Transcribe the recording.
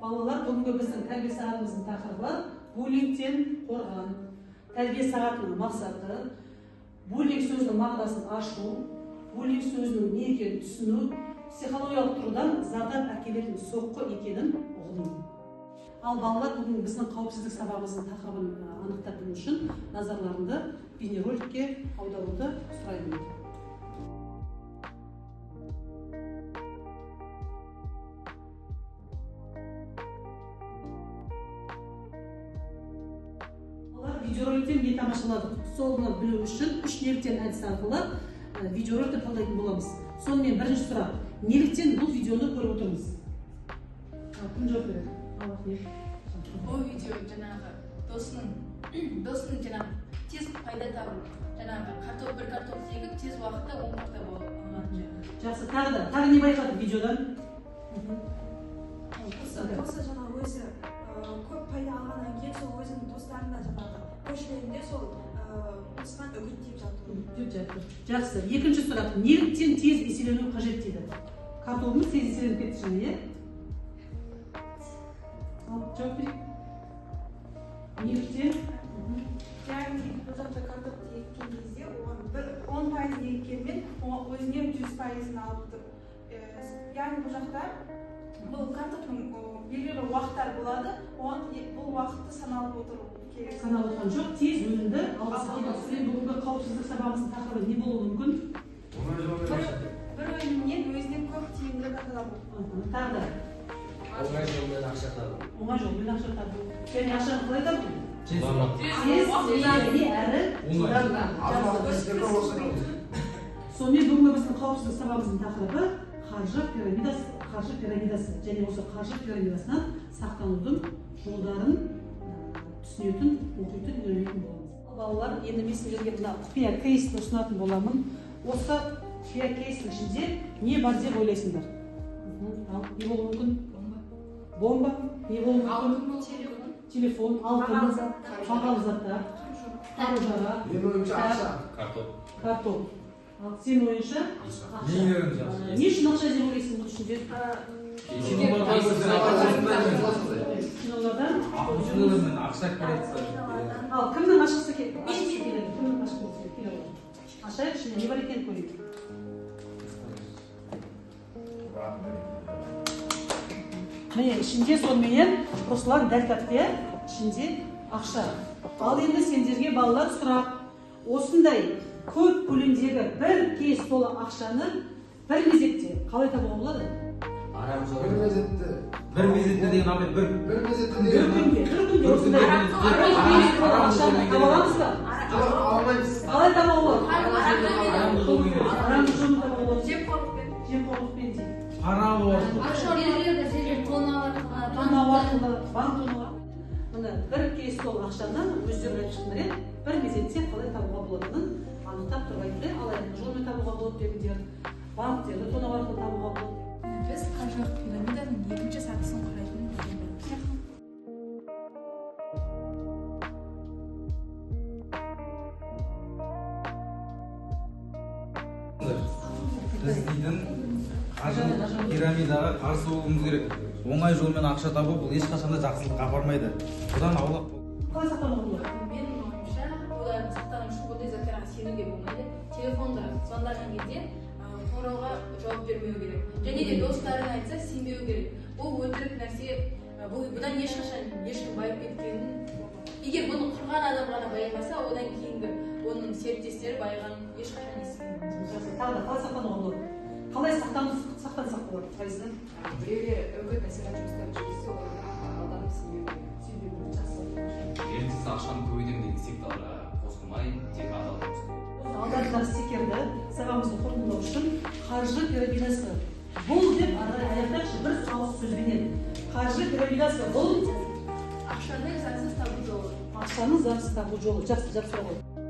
Балалар, бүгінгі біздің тәрбие сағатымыздың тақырыбы буллингтен қорған. Тәрбие сағатының мақсаты буллинг сөзінің мағынасын ашу, буллинг сөзінің не екенін түсіну, психологиялық тұрғыдан зардап әкелетін соққы екенін ұғыну. Ал балалар, бүгін біздің қауіпсіздік сабағымыздың тақырыбын анықтап білу үшін назарларыңды бейнероликке аударуды сұраймын. Видеороликтен не тамашаладық. Соны білу үшін үш неліктен әдісі арқылы видеороликті талдайтын боламыз. Сонымен бірінші сұрақ, неліктен бұл видеоны көріп отырмыз? Кім жауап береді? Бұл видео жаңағы досының жаңағы тез пайда табу, жаңағы бір картоп егіп тез уақытта оңбақта болады. Жақсы, тағы не байқадық видеодан? Осы жаңағы өзі көп пайда алғаннан кейін сол өзінің достарына жаңағы көршілерінде сол осыған үгіттеп жатыр. Жақсы, екінші сұрақ, неліктен тез еселену қажет дейді? Картопымыз тез еселеніп кетті және, е? Жауап берейік. Неліктен? Яғни бұл жақта картопты еккен кезде оған 10% еккенмен өзіне 100%-ын алыпты. Яғни бұл жақта бұл картоптың белгілі бір уақыттар болады, бұл уақытты саналып отыру керек. Саналып отырған жоқ, тез өнімді алғысы келеді. Бүгінгі қауіпсіздік сабағымыздың тақырыбы не болуы мүмкін? Бір өнімнен өзіне көп тиімділік аталады. Тағы да. Оңай жолмен ақша табу. Оңай жолмен ақша табу. Және ақшаны қалай табу? Тез әрі сонымен бүгінгі біздің қауіпсіздік сабағымыздың тақырыбы қаржы пирамидасы. Және осы қаржы пирамидасынан сақтанудың жолдарын түсінетін, оқитын, үйренетін боламыз. Балалар, енді мен сіздерге мына құпия кейсті ұсынатын боламын. Осы құпия кейстің ішінде не бар деп ойлайсыңдар? Не болуы мүмкін? Бомба. Не болуы мүмкін? Телефон, алтын, бағалы заттар, қару-жарақ, картоп. Ал сен ойынша? Не үшін ақша деп ойлайсың бұл ішінде? Кинолардан? ақша келеді. Ал кімнің ашқысы келеді? Кімнің ашқысы келеді? Ашайық ішінде не бар екенін көрейік. Міне, ішінде сонымен Руслан дәл тапты, ішінде ақша. Ал енді сендерге балалар сұрақ. Осындай көп көлемдегі бір кейс толы ақшаны бір мезетте қалай табуға болады? Бір мезетте деген абай бір күнде осындай ақшаны таба аламыз ба? Қалай табуға болады? Арам жолын табуға болады. Жемқорлықпен дейді. пара арқылы, банк тонауға. Мына бір кейс толы ақшаны өздері айтып шықтыңдар, бір мезетте қалай табуға болатынын анықтап тұрып айтты. Алайық жолмен табуға болады дегендер, банктерді тонау арқылы табуға болады. Біз қаржылық пирамиданың екінші сатысын құрайтын біз дейтін пирамидаға қарсы болуымыз керек. Оңай жолмен ақша табу бұл ешқашанда жақсылыққа апармайды. Бұдан аулақ бол. Қалай сақтануға болады? Менің ойымша, олардың сақтану үшін бұндай заттарға сенуге болмайды. Телефонда звондаған кезде қоңырауға жауап бермеу керек. Және де достарына айтса сенбеу керек. Бұл өтірік нәрсе, бұдан ешқашан ешкім байып кеткенін. Егер бұны құрған адам ғана байымаса, одан кейінгі оның серіктестері байығанын ешқашан естімейміз. Тағы да қалай сақтануға болады? Қалай сақтансақ болады? Қайсысы? Біреулер үгіт насихат жұмыстарын жүргізсе, адамды сүймеу жақсы. Еріксіз ақшаны көбейтемін деген секталарға қосылмай, тек адал жұмыс. Алдардағы стикерді сабағымызды қорытындылау үшін қаржы пирамидасы бұл деп аяқтайықшы бір ауыз сөзбенен. Қаржы пирамидасы бұл Ақшаны заңсыз табу жолы. ақшаны заңсыз табу жолы. Жақсы сұрақ.